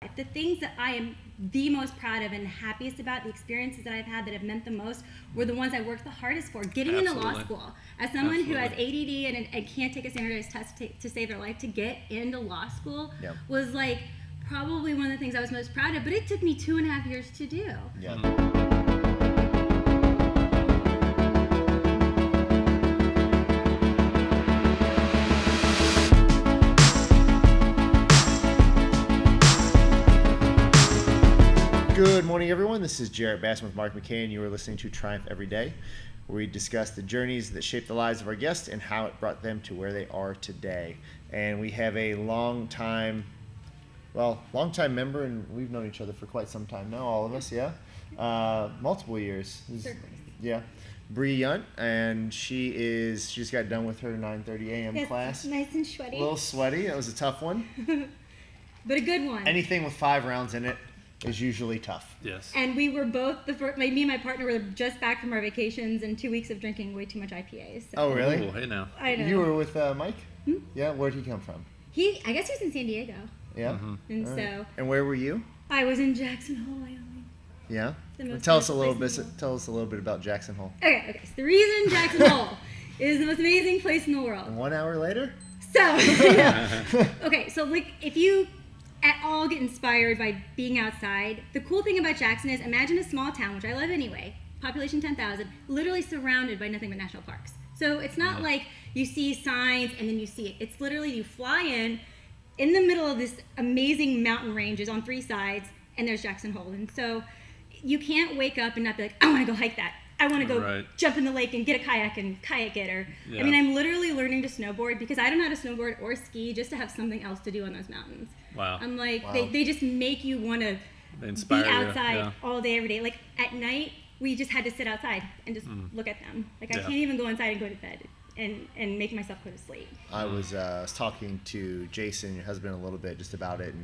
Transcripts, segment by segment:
The things that I am the most proud of and happiest about, the experiences that I've had that have meant the most, were the ones I worked the hardest for. Getting into law school. As someone who has ADD and can't take a standardized test to save their life, to get into law school was like probably one of the things I was most proud of. But it took me 2.5 years to do. Good morning, everyone. This is Jarrett Basson with Mark McKay, and you are listening to Triumph Every Day, where we discuss the journeys that shape the lives of our guests and how it brought them to where they are today. And we have a long-time member, and we've known each other for quite some time now, all of us, multiple years. Yeah. Brea Yount, and she just got done with her 9:30 a.m. class. Nice and sweaty. A little sweaty. That was a tough one. But a good one. Anything with 5 rounds in it is usually tough. Yes. And we were both, me and my partner were just back from our vacations and 2 weeks of drinking way too much IPAs. So. Oh, really? Oh, hey now. I know. You were with Mike? Yeah, where'd he come from? I guess he was in San Diego. Yeah? Mm-hmm. And so. And where were you? I was in Jackson Hole, Wyoming. Yeah? Tell us a little bit about Jackson Hole. Okay. So the reason Jackson Hole is the most amazing place in the world. And 1 hour later? So, okay, so like if you at all get inspired by being outside, the cool thing about Jackson is, imagine a small town, which I love anyway, population 10,000, literally surrounded by nothing but national parks. So it's not like you see signs and then you see it. It's literally you fly in the middle of this amazing mountain ranges on 3 sides, and there's Jackson Hole. And so you can't wake up and not be like, I want to go hike that. I want to go jump in the lake and get a kayak and kayak it. Or I mean, I'm literally learning to snowboard because I don't know how to snowboard or ski, just to have something else to do on those mountains. Wow. I'm like, they just make you want to be outside all day, every day. Like at night, we just had to sit outside and just look at them. Like I can't even go inside and go to bed and make myself go to sleep. I was talking to Jason, your husband, a little bit just about it,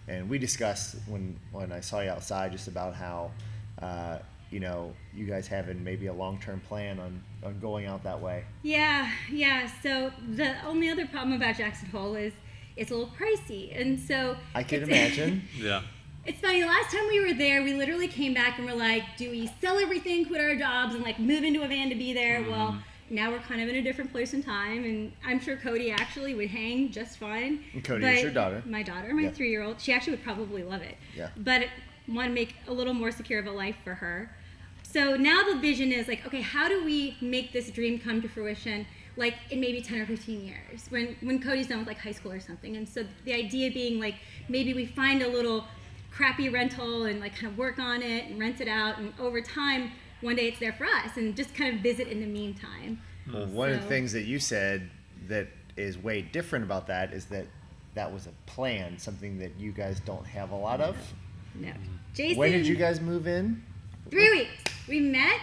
and we discussed when I saw you outside just about how you guys having maybe a long-term plan on going out that way. Yeah. So the only other problem about Jackson Hole is it's a little pricey, and so I can imagine. Yeah. It's funny, the last time we were there, we literally came back and were like, do we sell everything, quit our jobs, and like move into a van to be there? Well, now we're kind of in a different place in time, and I'm sure Cody actually would hang just fine. And Cody is your daughter. My daughter, my 3-year-old. She actually would probably love it. Yeah. But want to make a little more secure of a life for her. So now the vision is like, okay, how do we make this dream come to fruition, like in maybe 10 or 15 years, when Cody's done with like high school or something? And so the idea being like, maybe we find a little crappy rental and like kind of work on it and rent it out, and over time, one day it's there for us, and just kind of visit in the meantime. Well, one of the things that you said that is way different about that is that was a plan, something that you guys don't have a lot of. No. Jason. When did you guys move in? 3 weeks. We met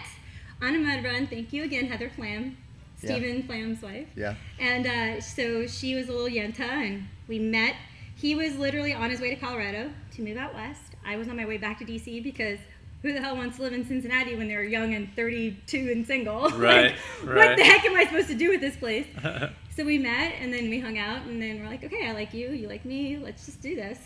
on a mud run. Thank you again, Heather Flam, Stephen Flam's wife. Yeah. And so she was a little yenta, and we met. He was literally on his way to Colorado to move out west. I was on my way back to DC because who the hell wants to live in Cincinnati when they're young and 32 and single? Right. What the heck am I supposed to do with this place? So we met, and then we hung out, and then we're like, okay, I like you, you like me, let's just do this.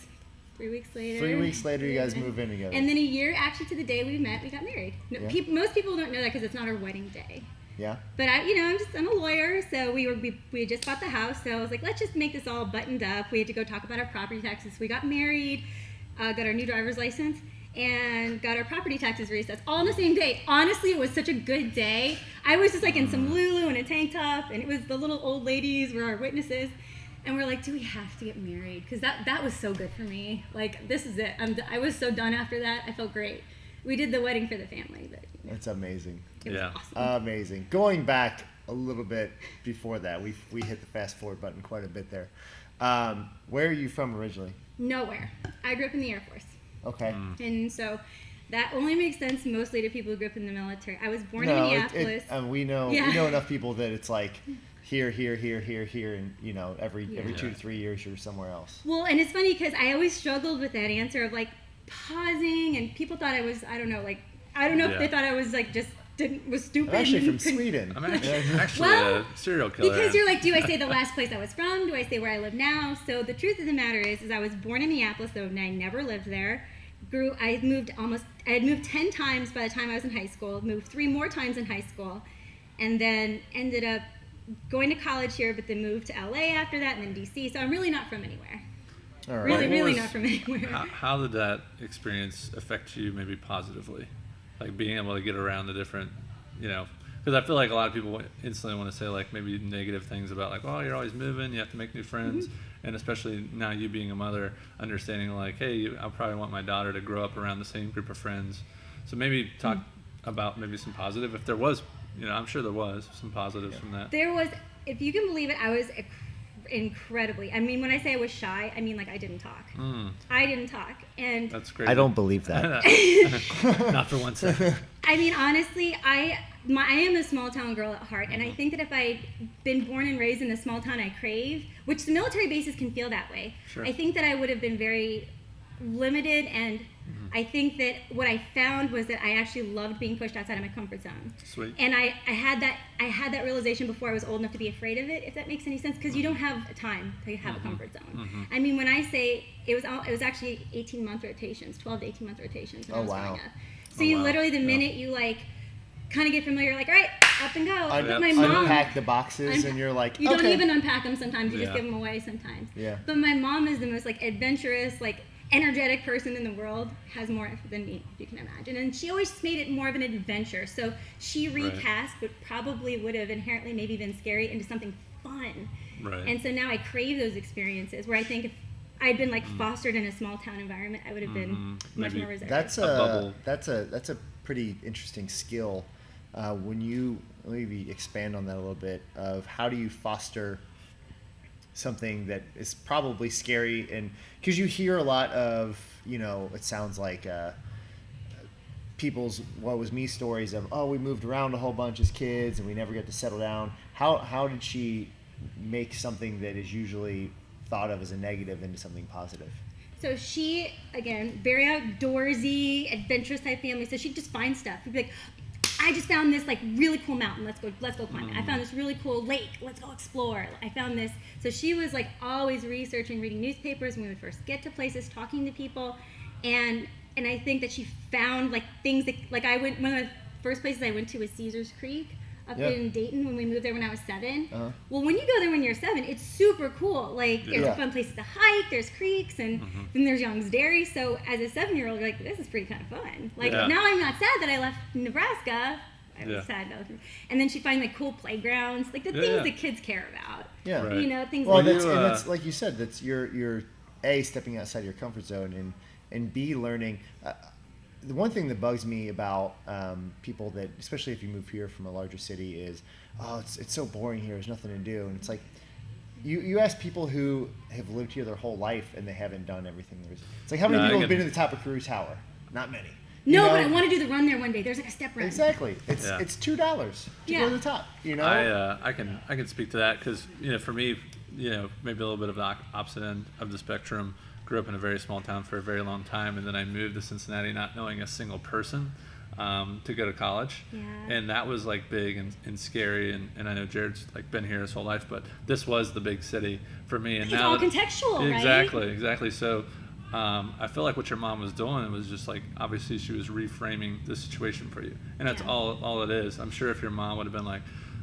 3 weeks later. 3 weeks later, you guys move in together. And then a year actually to the day we met, we got married. No, most people don't know that because it's not our wedding day. Yeah. But I'm a lawyer, so we had just bought the house, so I was like, let's just make this all buttoned up. We had to go talk about our property taxes. We got married, got our new driver's license, and got our property taxes reassessed all on the same day. Honestly, it was such a good day. I was just like in some Lulu and a tank top, and it was the little old ladies were our witnesses. And we're like, do we have to get married? Because that was so good for me. Like, this is it. I was so done after that. I felt great. We did the wedding for the family. But that's amazing. It was awesome. Amazing. Going back a little bit before that, we hit the fast forward button quite a bit there. Where are you from originally? Nowhere. I grew up in the Air Force. Okay. And so that only makes sense mostly to people who grew up in the military. I was born in Minneapolis. We know enough people that it's like here, and every 2 to 3 years you're somewhere else. Well, and it's funny because I always struggled with that answer of like pausing, and people thought I was, I don't know if they thought I was like just was stupid. I'm actually and from couldn't- Sweden. I'm actually Well, a serial killer. Because you're like, do I say the last place I was from? Do I say where I live now? So the truth of the matter is I was born in Minneapolis, though I never lived there. I had moved 10 times by the time I was in high school, moved 3 more times in high school, and then ended up going to college here, but then moved to LA after that, and then DC. So I'm really not from anywhere. All right. Really not from anywhere. How did that experience affect you maybe positively? Like being able to get around the different, because I feel like a lot of people instantly want to say like maybe negative things about like, oh, you're always moving, you have to make new friends. Mm-hmm. And especially now you being a mother, understanding like, hey, I probably want my daughter to grow up around the same group of friends. So maybe talk about maybe some positive, if there was, I'm sure there was some positives from that. There was, if you can believe it, I was incredibly, I mean, when I say I was shy, I mean like I didn't talk. I didn't talk. And That's great. I don't believe that. Not for 1 second. I mean, honestly, I am a small town girl at heart, and I think that if I'd been born and raised in the small town I crave, which the military bases can feel that way, Sure. I think that I would have been very limited, and I think that what I found was that I actually loved being pushed outside of my comfort zone. Sweet. And I had that realization before I was old enough to be afraid of it, if that makes any sense, because you don't have time to have a comfort zone. I mean, when I say it was actually 18-month rotations, 12 to 18-month rotations when I was growing up. So you literally, the minute you like kind of get familiar, like, all right, up and go. But my mom Unpack the boxes and you're like, you okay. don't even unpack them sometimes. You just Yeah. give them away sometimes. Yeah. But my mom is the most like adventurous, like energetic person in the world, has more than me, if you can imagine. And she always made it more of an adventure. So she recast what probably would have inherently maybe been scary into something fun. Right. And so now I crave those experiences where I think if I'd been like fostered in a small town environment, I would have been much Maybe. more reserved. That's bubble. that's a pretty interesting skill. When you maybe expand on that a little bit of how do you foster something that is probably scary, and because you hear a lot of it sounds like people's what was me stories of, oh, we moved around a whole bunch as kids and we never get to settle down. How did she make something that is usually thought of as a negative into something positive? So she, again, very outdoorsy, adventurous type family. So she'd just find stuff. She'd be like, I just found this like really cool mountain. Let's go climb it. I found this really cool lake. Let's go explore. I found this. So she was like always researching, reading newspapers when we would first get to places, talking to people, and I think that she found like things that like one of the first places I went to was Caesar's Creek up in Dayton when we moved there when I was 7. Well, when you go there when you're 7, it's super cool. Like there's fun places to hike, there's creeks, and then there's Young's Dairy. So as a 7-year-old, you're like, this is pretty kind of fun. Like now I'm not sad that I left Nebraska. I was sad though. And then she find like cool playgrounds, like the things that kids care about. Yeah. Right. Things Well, like that's like you said. That's you're A, stepping outside your comfort zone, and B, learning. The one thing that bugs me about people that, especially if you move here from a larger city, is, oh, it's so boring here. There's nothing to do, and it's like, you ask people who have lived here their whole life and they haven't done everything there is. It's like, how many people have been to the top of Carew Tower? Not many. No, but I want to do the run there one day. There's like a step run. Exactly. It's $2 to go to the top. I can speak to that because for me, maybe a little bit of the opposite end of the spectrum. Grew up in a very small town for a very long time, and then I moved to Cincinnati not knowing a single person to go to college. Yeah. And that was like big and scary, and I know Jared's like been here his whole life, but this was the big city for me. And it's all contextual, right? Exactly. So I feel like what your mom was doing was just like, obviously she was reframing the situation for you, and that's all it is. I'm sure if your mom would have been like,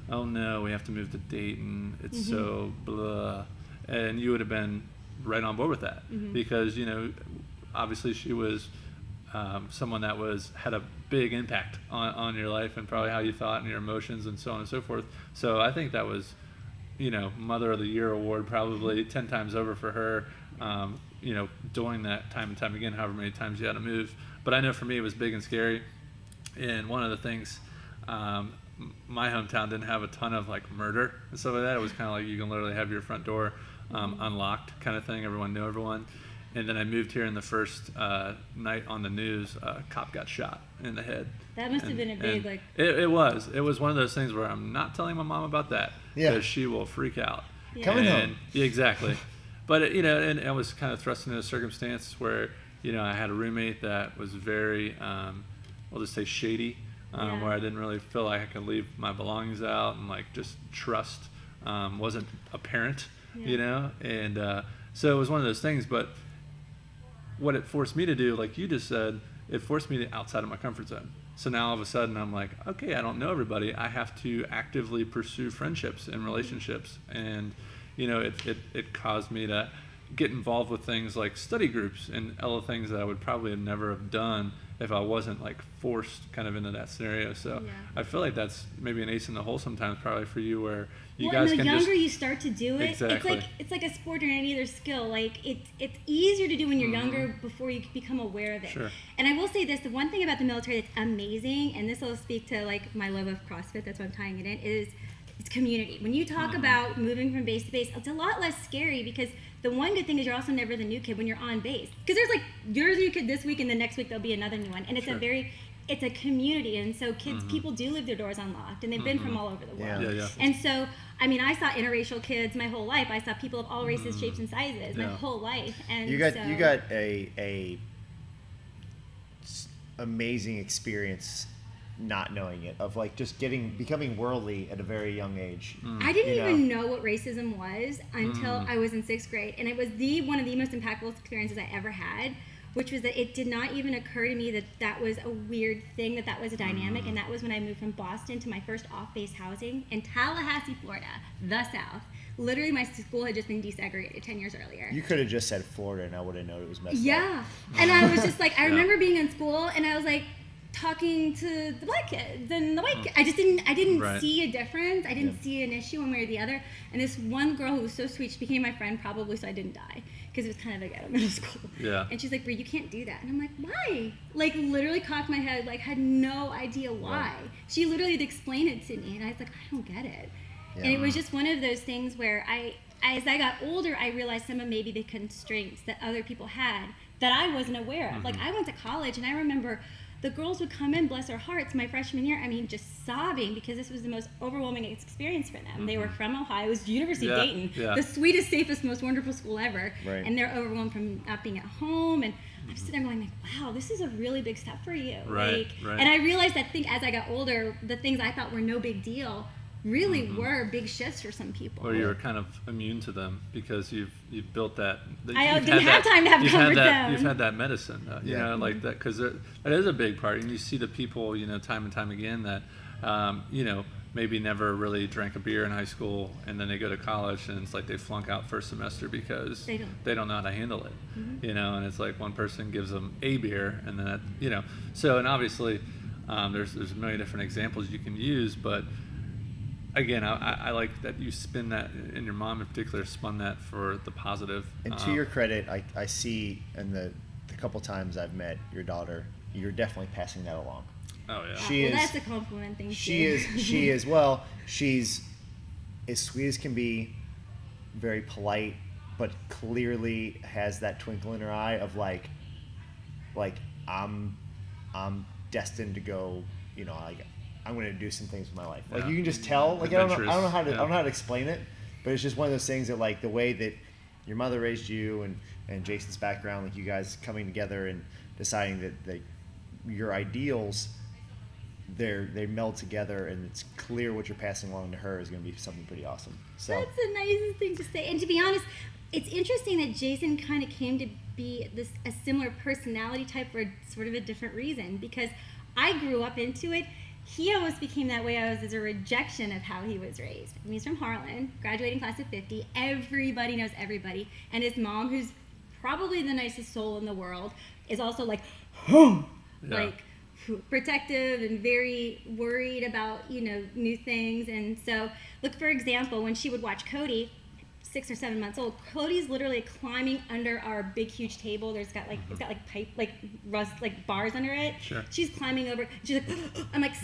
oh no, we have to move to Dayton, it's so blah, and you would have been right on board with that because obviously she was someone that had a big impact on your life and probably how you thought and your emotions and so on and so forth. So I think that was Mother of the Year award probably 10 times over for her, doing that time and time again, however many times you had to move. But I know for me it was big and scary, and one of the things, my hometown didn't have a ton of like murder and stuff like that. It was kind of like you can literally have your front door unlocked kind of thing. Everyone knew everyone. And then I moved here, and the first night on the news, a cop got shot in the head. That must have been a big like. It was one of those things where I'm not telling my mom about that because she will freak out. Yeah. Coming home. Yeah, exactly. But and I was kind of thrust into a circumstance where I had a roommate that was very, we'll just say shady where I didn't really feel like I could leave my belongings out, and like just trust wasn't apparent, you know, and so it was one of those things. But what it forced me to do, like you just said, it forced me to outside of my comfort zone. So now all of a sudden I'm like, okay, I don't know everybody. I have to actively pursue friendships and relationships. And, you know, it caused me to get involved with things like study groups and other things that I would probably have never have done if I wasn't like forced kind of into that scenario. So I feel like that's maybe an ace in the hole sometimes probably for you, where you guys can the younger you start to do it, exactly. it's like a sport or any other skill. Like it's easier to do when you're younger before you become aware of it. Sure. And I will say this, the one thing about the military that's amazing, and this will speak to like my love of CrossFit, that's why I'm tying it in, is it's community. When you talk about moving from base to base, it's a lot less scary, because the one good thing is you're also never the new kid when you're on base. Because there's like, you're the new kid this week, and the next week there'll be another new one. And it's it's a community. And so kids, people do leave their doors unlocked, and they've been from all over the world. And so, I mean, I saw interracial kids my whole life. I saw people of all races, shapes, and sizes my whole life. And you got a amazing experience not knowing it, of like just becoming worldly at a very young age. I didn't even know what racism was until I was in 6th grade, and it was one of the most impactful experiences I ever had, which was that it did not even occur to me that that was a weird thing, that was a dynamic. And that was when I moved from Boston to my first off-base housing in Tallahassee, Florida, the South. Literally, my school had just been desegregated 10 years earlier. You could have just said Florida, and I would have known it was messed up. Yeah, and I was just like, I remember being in school, and I was like, talking to the black kids and the white kids. I didn't see a difference. I didn't see an issue one way or the other. And this one girl who was so sweet, she became my friend probably so I didn't die, because it was kind of like at middle school. Yeah. And she's like, Brea, you can't do that. And I'm like, why? Like literally cocked my head, like had no idea why. She literally had explained it to me, and I was like, I don't get it. Yeah. And it was just one of those things where as I got older, I realized some of maybe the constraints that other people had that I wasn't aware of. Like I went to college, and I remember the girls would come in, bless their hearts, my freshman year, I mean, just sobbing, because this was the most overwhelming experience for them. They were from Ohio. It was University of Dayton, the sweetest, safest, most wonderful school ever. Right. And they're overwhelmed from not being at home. And I'm sitting there going, like, wow, this is a really big step for you. Right. And I realized that as I got older, the things I thought were no big deal really were big shifts for some people. Or you're kind of immune to them because you've built that. I didn't have time to have comfort zone. You've had that medicine, you know, like that, because that is a big part. And you see the people, you know, time and time again that, you know, maybe never really drank a beer in high school, and then they go to college, and it's like they flunk out first semester because they don't know how to handle it, you know. And it's like one person gives them a beer, and then that, you know. So, and obviously, there's a million different examples you can use, but again, I like that you spin that, and your mom in particular spun that for the positive. And to your credit, I see in the couple times I've met your daughter, you're definitely passing that along. Oh yeah. Well, that's a compliment thing. She is. Well, she's as sweet as can be, very polite, but clearly has that twinkle in her eye of like I'm destined to go, you know, like I'm going to do some things with my life. Like you can just tell. Like I don't know how to explain it, but it's just one of those things that like the way that your mother raised you and Jason's background, like you guys coming together and deciding that your ideals, they meld together, and it's clear what you're passing along to her is going to be something pretty awesome. So that's the nicest thing to say. And to be honest, it's interesting that Jason kind of came to be a similar personality type for sort of a different reason, because I grew up into it. He almost became that way as a rejection of how he was raised. I mean, he's from Harlan, graduating class of 50. Everybody knows everybody. And his mom, who's probably the nicest soul in the world, is also like, like protective and very worried about, you know, new things. And so, look, for example, when she would watch Cody, 6 or 7 months old, Cody's literally climbing under our big huge table. It's got like pipe, like rust, like bars under it. Sure. She's climbing over. She's like, I'm like,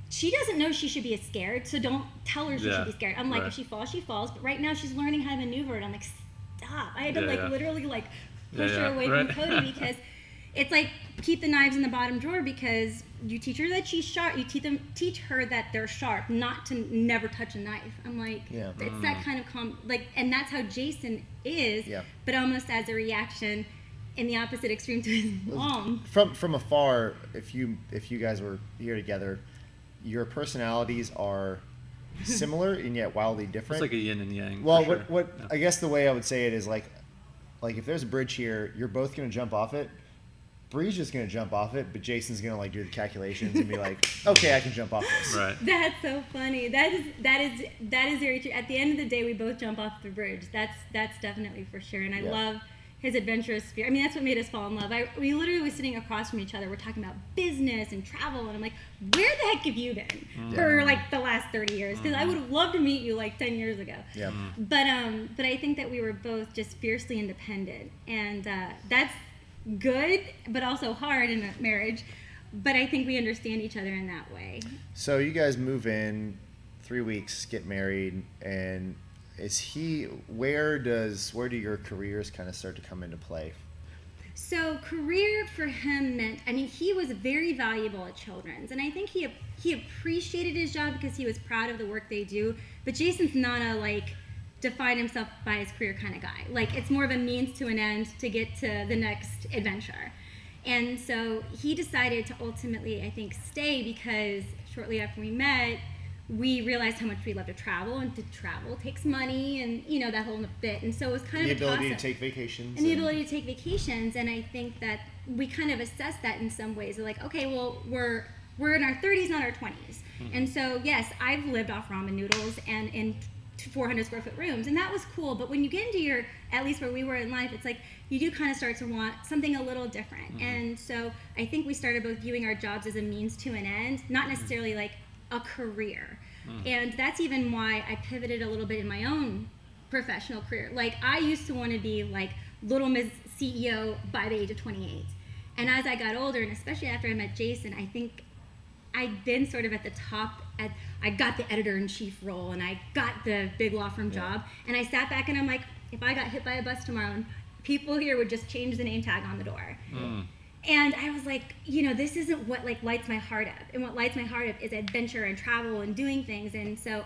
she doesn't know she should be scared, so don't tell her she should be scared. I'm like, if she falls, she falls. But right now she's learning how to maneuver it. I'm like, stop. I had to literally like push her away from Cody, because it's like, keep the knives in the bottom drawer, because you teach her that she's sharp. You teach her that they're sharp, not to never touch a knife. I'm like, it's that kind of and that's how Jason is, but almost as a reaction in the opposite extreme to his mom. From afar, if you guys were here together, your personalities are similar and yet wildly different. It's like a yin and yang. Well, for what sure. I guess the way I would say it is like if there's a bridge here, you're both gonna jump off it. Bree's just gonna jump off it, but Jason's gonna like do the calculations and be like, okay, I can jump off this. Right. That's so funny. That is very true. At the end of the day, we both jump off the bridge. That's definitely for sure. And I love his adventurous spirit. I mean, that's what made us fall in love. We literally were sitting across from each other. We're talking about business and travel, and I'm like, where the heck have you been for like the last 30 years? Because I would have loved to meet you like 10 years ago. Yeah. But I think that we were both just fiercely independent, and that's good, but also hard in a marriage. But I think we understand each other in that way. So you guys move in, 3 weeks, get married, and where do your careers kind of start to come into play? So career for him meant, I mean, he was very valuable at Children's, and I think he appreciated his job because he was proud of the work they do. But Jason's not a like define himself by his career kind of guy. Like, it's more of a means to an end to get to the next adventure. And so he decided to ultimately, I think, stay because shortly after we met, we realized how much we love to travel, and to travel takes money, and that whole bit. And so it was kind of the ability toss-up. to take vacations. And the ability to take vacations, and I think that we kind of assessed that in some ways. We're like, okay, well, we're in our 30s, not our 20s. Mm-hmm. And so, yes, I've lived off ramen noodles and in 400 square foot rooms, and that was cool. But when you get into at least where we were in life, it's like you do kind of start to want something a little different. Mm-hmm. And so I think we started both viewing our jobs as a means to an end, not necessarily like a career. Mm-hmm. And that's even why I pivoted a little bit in my own professional career. Like, I used to want to be like Little Miss CEO by the age of 28. And as I got older, and especially after I met Jason, I think I'd been sort of at the top. I got the editor-in-chief role, and I got the big law firm job. And I sat back and I'm like, if I got hit by a bus tomorrow, people here would just change the name tag on the door. Mm. And I was like, this isn't what like lights my heart up. And what lights my heart up is adventure and travel and doing things. And so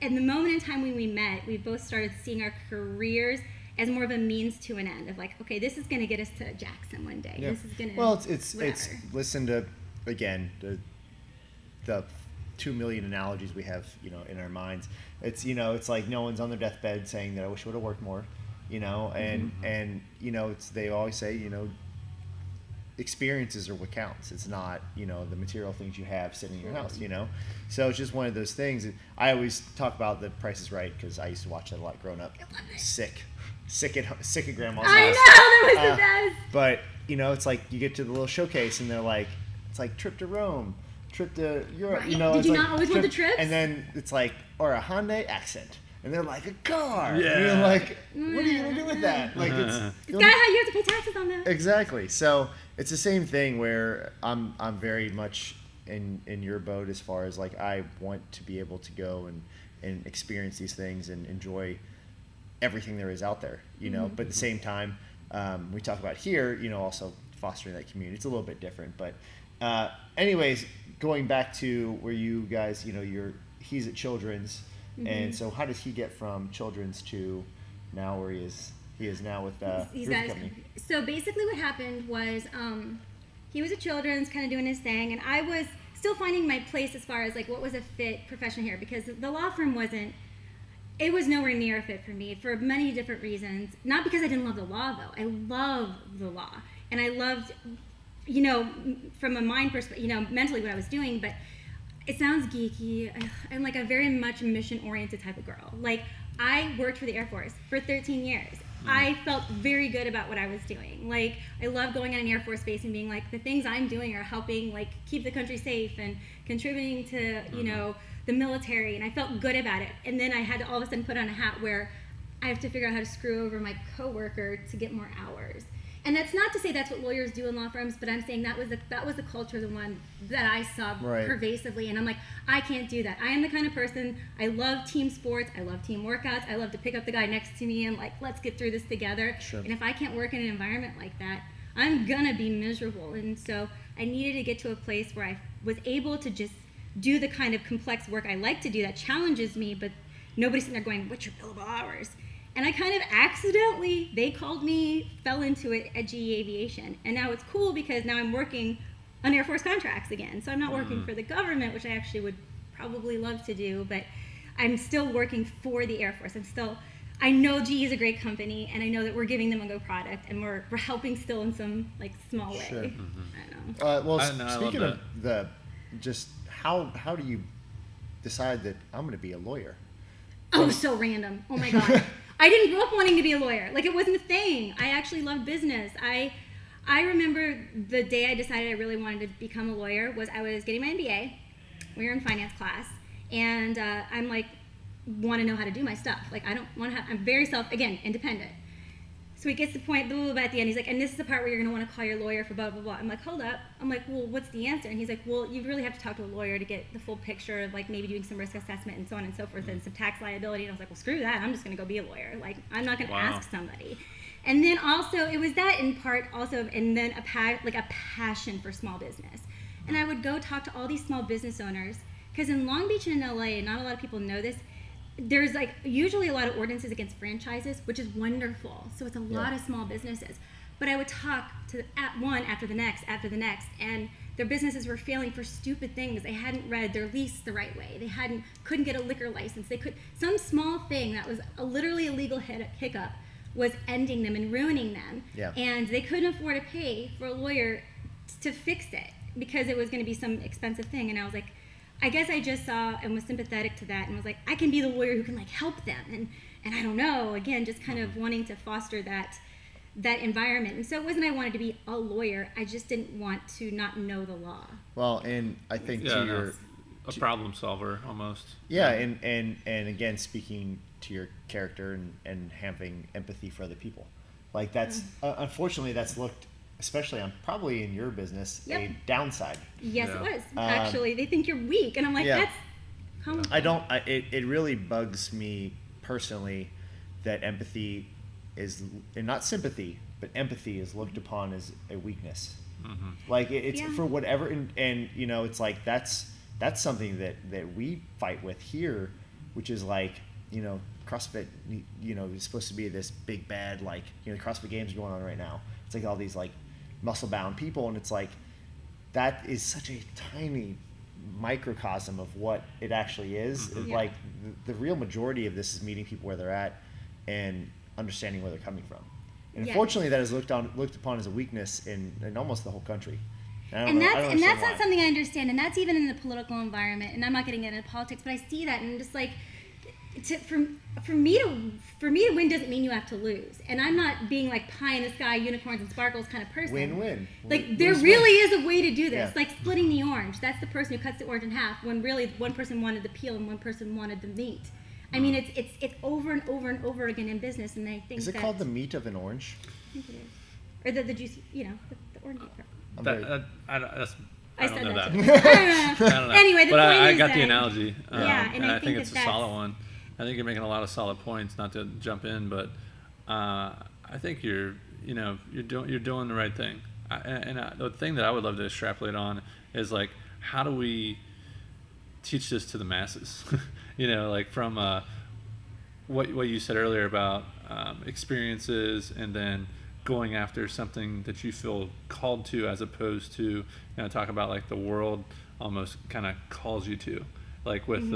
at the moment in time when we met, we both started seeing our careers as more of a means to an end of like, okay, this is going to get us to Jackson one day. Yeah. This is going to it's listen to, again, the 2 million analogies we have, in our minds. It's, it's like no one's on their deathbed saying that I wish I would have worked more, and mm-hmm. and it's, they always say, experiences are what counts. It's not, the material things you have sitting in your house, So it's just one of those things. I always talk about The Price is Right because I used to watch that a lot growing up. Sick at grandma's house. I know, that was the best. But, it's like you get to the little showcase and they're like, it's like trip to Rome, trip to Europe, right. Did you not always want the trips? And then it's like, or a Hyundai Accent. And they're like, a car. Yeah. And you're like, what are you going to do with that? Like, it's you have to pay taxes on that. Exactly. So it's the same thing where I'm very much in your boat as far as like, I want to be able to go and experience these things and enjoy everything there is out there, mm-hmm. But at the same time, we talk about here, also fostering that community. It's a little bit different, but anyways, going back to where you guys, he's at Children's. Mm-hmm. And so how does he get from Children's to now where he is now with Roof Company? So basically what happened was he was at Children's kind of doing his thing, and I was still finding my place as far as like what was a fit profession here, because the law firm it was nowhere near a fit for me for many different reasons. Not because I didn't love the law, though. I love the law, and I loved, from a mind perspective, mentally what I was doing, but it sounds geeky. I'm like a very much mission-oriented type of girl. Like, I worked for the Air Force for 13 years. Mm. I felt very good about what I was doing. Like, I love going on an Air Force base and being like, the things I'm doing are helping, like, keep the country safe and contributing to, the military. And I felt good about it. And then I had to all of a sudden put on a hat where I have to figure out how to screw over my coworker to get more hours. And that's not to say that's what lawyers do in law firms, but I'm saying that was the culture, the one that I saw pervasively, and I'm like, I can't do that. I am the kind of person, I love team sports, I love team workouts, I love to pick up the guy next to me and like, let's get through this together. Sure. And if I can't work in an environment like that, I'm gonna be miserable. And so I needed to get to a place where I was able to just do the kind of complex work I like to do that challenges me, but nobody's sitting there going, what's your billable hours? And I kind of accidentally, they called me, fell into it at GE Aviation. And now it's cool because now I'm working on Air Force contracts again. So I'm not working for the government, which I actually would probably love to do, but I'm still working for the Air Force. I know GE is a great company, and I know that we're giving them a good product, and we're helping still in some like small way. Sure. I know. Speaking of how do you decide that I'm going to be a lawyer? Oh, so random. Oh my God. I didn't grow up wanting to be a lawyer. Like, it wasn't a thing. I actually loved business. I remember the day I decided I really wanted to become a lawyer was I was getting my MBA. We were in finance class, and I'm like, want to know how to do my stuff. Like, I don't want to I'm very independent. So he gets to the point, blah, blah, blah, at the end. He's like, and this is the part where you're going to want to call your lawyer for blah, blah, blah. I'm like, hold up. I'm like, well, what's the answer? And he's like, well, you really have to talk to a lawyer to get the full picture of, like, maybe doing some risk assessment and so on and so forth and some tax liability. And I was like, well, screw that. I'm just going to go be a lawyer. Like, I'm not going to ask somebody. And then also, it was that in part also, and then a passion for small business. And I would go talk to all these small business owners, because in Long Beach and in LA, and not a lot of people know this, there's like usually a lot of ordinances against franchises, which is wonderful. So it's a lot of small businesses. But I would talk to one after the next, and their businesses were failing for stupid things. They hadn't read their lease the right way. They couldn't get a liquor license. Some small thing that was literally a legal hiccup was ending them and ruining them. Yeah. And they couldn't afford to pay for a lawyer to fix it because it was going to be some expensive thing. And I was like, I guess I just saw and was sympathetic to that and was like, I can be the lawyer who can like help them. And I don't know, again, just kind of wanting to foster that environment. And so it wasn't I wanted to be a lawyer, I just didn't want to not know the law. Well, and I think a problem solver almost. Yeah, and again, speaking to your character and having empathy for other people. Like that's, unfortunately, that's looked, especially on probably in your business, a downside. Yes, it was. Actually, they think you're weak, and I'm like, that's. It really bugs me personally that empathy is, and not sympathy, but empathy is looked upon as a weakness. Mm-hmm. Like it's for whatever, and you know, it's like that's something that we fight with here, which is like, you know, CrossFit, you know, is supposed to be this big bad, like, you know, the CrossFit Games are going on right now. It's like all these like muscle-bound people, and it's like that is such a tiny microcosm of what it actually is. Mm-hmm. Like the real majority of this is meeting people where they're at and understanding where they're coming from. And unfortunately, that is looked upon as a weakness in almost the whole country. And that's not something I understand, and that's even in the political environment. And I'm not getting into politics, but I see that, and I'm just like, for me to win doesn't mean you have to lose. And I'm not being like pie in the sky, unicorns and sparkles kind of person. Win-win. Like there really is a way to do this. Like splitting the orange. That's the person who cuts the orange in half when really one person wanted the peel and one person wanted the meat. I mean, it's over and over and over again in business, and I think is it called the meat of an orange? I think it is, or the juice, you know, the orange part. I don't know that. I don't know. Anyway, the point I is got the analogy, and I think it's a solid one. I think you're making a lot of solid points. Not to jump in, but I think you're doing the right thing. The thing that I would love to extrapolate on is like, how do we teach this to the masses? You know, like from what you said earlier about experiences, and then going after something that you feel called to, as opposed to, you know, talk about like the world almost kind of calls you to, like with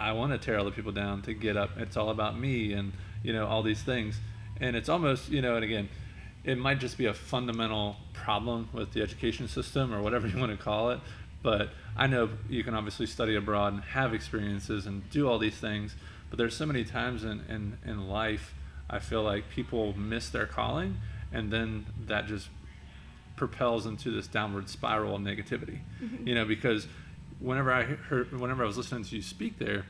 I want to tear other people down to get up. It's all about me, and you know, all these things. And it's almost, you know, and again, it might just be a fundamental problem with the education system or whatever you want to call it. But I know you can obviously study abroad and have experiences and do all these things. But there's so many times in life, I feel like people miss their calling, and then that just propels into this downward spiral of negativity. Mm-hmm. You know, because whenever I was listening to you speak there,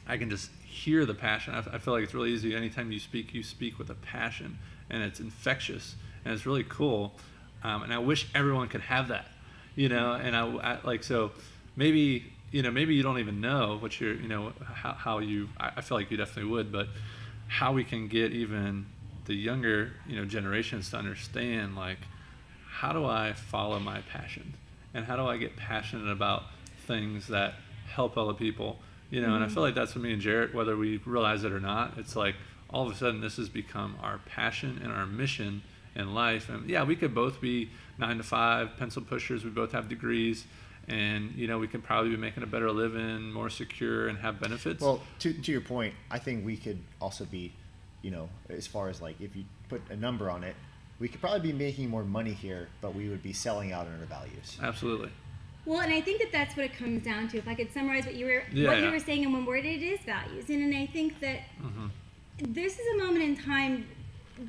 I can just hear the passion. I feel like it's really easy. Anytime you speak with a passion, and it's infectious, and it's really cool. And I wish everyone could have that, you know. And I like, so maybe you don't even know what you're, you know, how you. I feel like you definitely would, but how we can get even the younger, you know, generations to understand, like, how do I follow my passion, and how do I get passionate about things that help other people, you know. And I feel like that's what me and Jarrett, whether we realize it or not, it's like all of a sudden this has become our passion and our mission in life. And yeah, we could both be 9 to 5 pencil pushers. We both have degrees, and we can probably be making a better living, more secure, and have benefits. Well, to your point, I think we could also be, as far as like if you put a number on it, we could probably be making more money here, but we would be selling out on our values. Absolutely. Well, and I think that's what it comes down to. If I could summarize what you were you were saying in one word, it is values. And I think that this is a moment in time,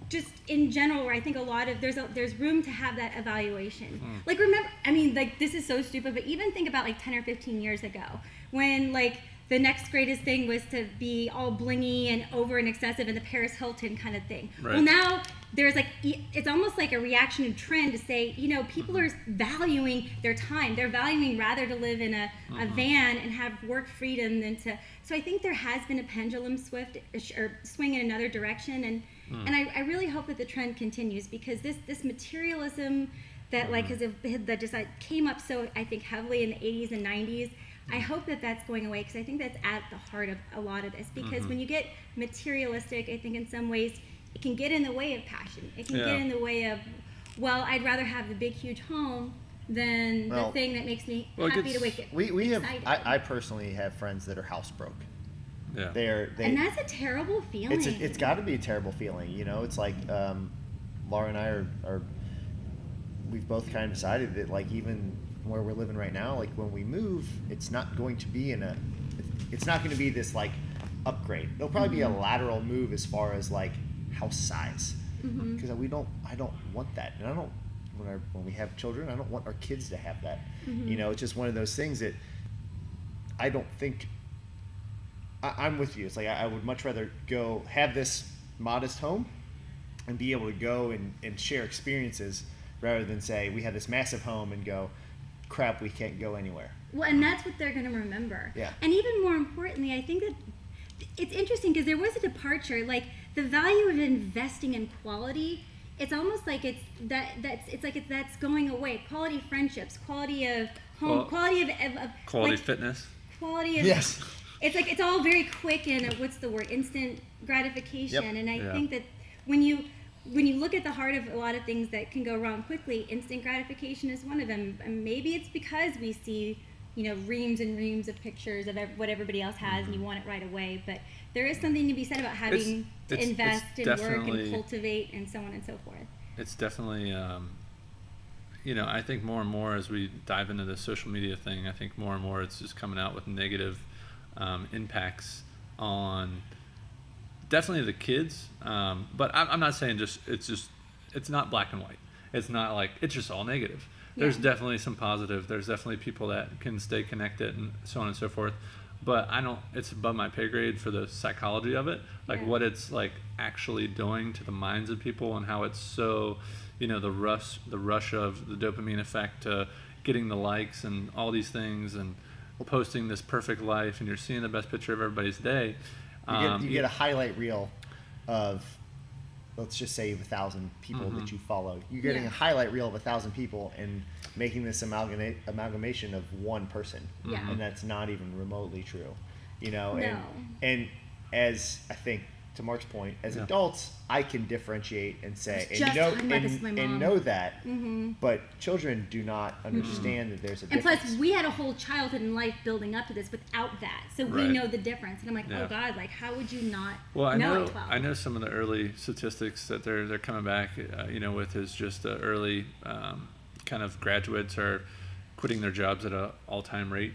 just in general, where I think a lot of there's room to have that evaluation. Like, remember, I mean, like, this is so stupid, but even think about like 10 or 15 years ago when like the next greatest thing was to be all blingy and over and excessive and the Paris Hilton kind of thing. Right. Well, now there's like, it's almost like a reaction to trend to say, people are valuing their time. They're valuing rather to live in a van and have work freedom than to. So I think there has been a pendulum swing in another direction, and I really hope that the trend continues, because this materialism that that just came up so, I think, heavily in the 80s and 90s. I hope that that's going away, because I think that's at the heart of a lot of this. Because when you get materialistic, I think in some ways it can get in the way of passion. It can get in the way of, well, I'd rather have the big, huge home than the thing that makes me happy to wake up. We have. I personally have friends that are housebroke. Yeah. And that's a terrible feeling. It's got to be a terrible feeling. It's like Laura and I are. We've both kind of decided that, like, even where we're living right now, like when we move, it's not going to be it's not going to be this like upgrade. It'll probably be a lateral move as far as like house size, because I don't want that, and I don't when we have children, I don't want our kids to have that. It's just one of those things that I don't think. I'm with you. It's like I would much rather go have this modest home and be able to go and share experiences, rather than say we have this massive home and go, crap, we can't go anywhere. Well, and that's what they're going to remember. Yeah. And even more importantly, I think that it's interesting, because there was a departure. Like, the value of investing in quality, it's almost like that's going away. Quality friendships, quality of home, quality of quality fitness, quality of yes. It's like it's all very quick and instant gratification. Yep. And I think that when you look at the heart of a lot of things that can go wrong quickly, instant gratification is one of them. And maybe it's because we see, reams and reams of pictures of what everybody else has, and you want it right away. But there is something to be said about having to invest and work and cultivate and so on and so forth. It's definitely, I think more and more as we dive into the social media thing, I think more and more it's just coming out with negative impacts on definitely the kids, but I'm not saying it's not black and white. It's not like it's just all negative. There's definitely some positive. There's definitely people that can stay connected and so on and so forth. But it's above my pay grade for the psychology of it, like what it's like actually doing to the minds of people, and how it's so, the rush of the dopamine effect to getting the likes and all these things and posting this perfect life, and you're seeing the best picture of everybody's day. You get a highlight reel of, let's just say, 1,000 people that you follow. You're getting a highlight reel of 1,000 people and making this amalgamation of one person. Yeah. And that's not even remotely true. No. And as I think, to Mark's point, as adults, I can differentiate and say, and know that, but children do not understand that there's a difference. And plus, we had a whole childhood and life building up to this without that, so we know the difference. And I'm like, oh God, like, how would you not know at 12? I know some of the early statistics that they're coming back, with is just the early kind of graduates are quitting their jobs at an all-time rate.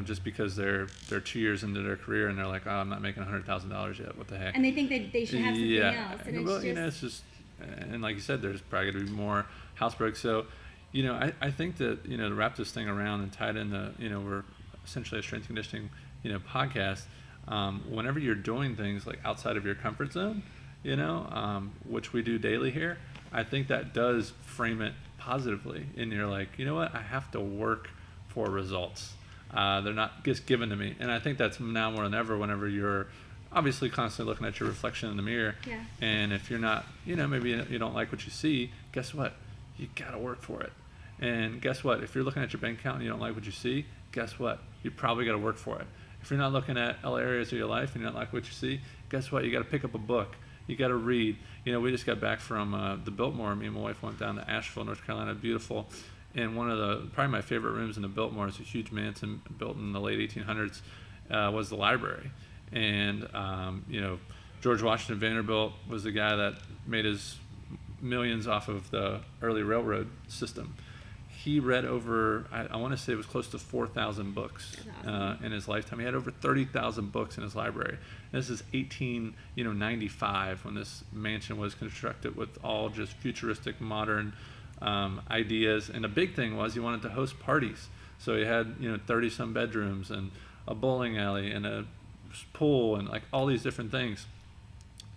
Just because they're 2 years into their career and they're like, oh, I'm not making $100,000 yet. What the heck? And they think that they should have something else. And it's just, and like you said, there's probably going to be more housebreaks. So, I think that, to wrap this thing around and tie it into, we're essentially a strength conditioning, podcast. Whenever you're doing things like outside of your comfort zone, which we do daily here, I think that does frame it positively. And you're like, you know what? I have to work for results. They're not just given to me. And I think that's now more than ever, whenever you're obviously constantly looking at your reflection in the mirror. Yeah. And if you're not, maybe you don't like what you see, guess what? You got to work for it. And guess what? If you're looking at your bank account and you don't like what you see, guess what? You probably got to work for it. If you're not looking at all areas of your life and you don't like what you see, guess what? You got to pick up a book You got to read. We just got back from the Biltmore. Me and my wife went down to Asheville, North Carolina. Beautiful. And one of probably my favorite rooms in the Biltmore, is a huge mansion built in the late 1800s, was the library. And, George Washington Vanderbilt was the guy that made his millions off of the early railroad system. He read over, I want to say it was close to 4,000 books in his lifetime. He had over 30,000 books in his library. And this is 1895 when this mansion was constructed with all just futuristic, modern ideas. And the big thing was he wanted to host parties. So he had 30-some bedrooms and a bowling alley and a pool and like all these different things.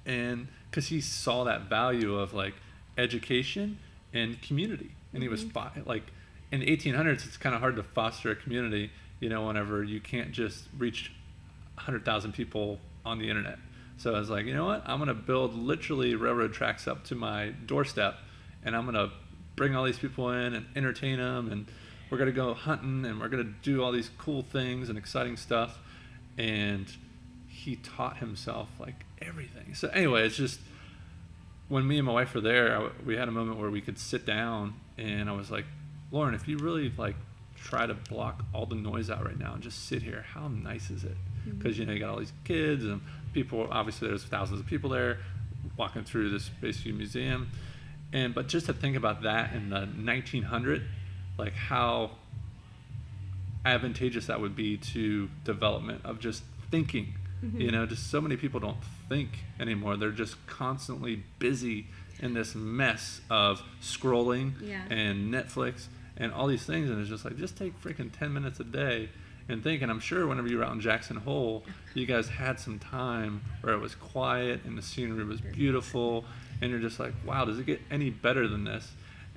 And because he saw that value of like education and community. And he was like, in the 1800s, it's kind of hard to foster a community, whenever you can't just reach 100,000 people on the internet. So I was like, you know what? I'm going to build literally railroad tracks up to my doorstep, and I'm going to bring all these people in and entertain them, and we're going to go hunting, and we're going to do all these cool things and exciting stuff. And he taught himself like everything. So anyway, it's just, when me and my wife were there, we had a moment where we could sit down, and I was like, Lauren, if you really like try to block all the noise out right now and just sit here, how nice is it? Because you got all these kids and people, obviously there's thousands of people there walking through this basically museum. But just to think about that in the 1900, like how advantageous that would be to development of just thinking. Just so many people don't think anymore. They're just constantly busy in this mess of scrolling and Netflix and all these things, and it's just like, just take freaking 10 minutes a day and think. And I'm sure whenever you were out in Jackson Hole, you guys had some time where it was quiet and the scenery was beautiful, and you're just like, wow, does it get any better than this?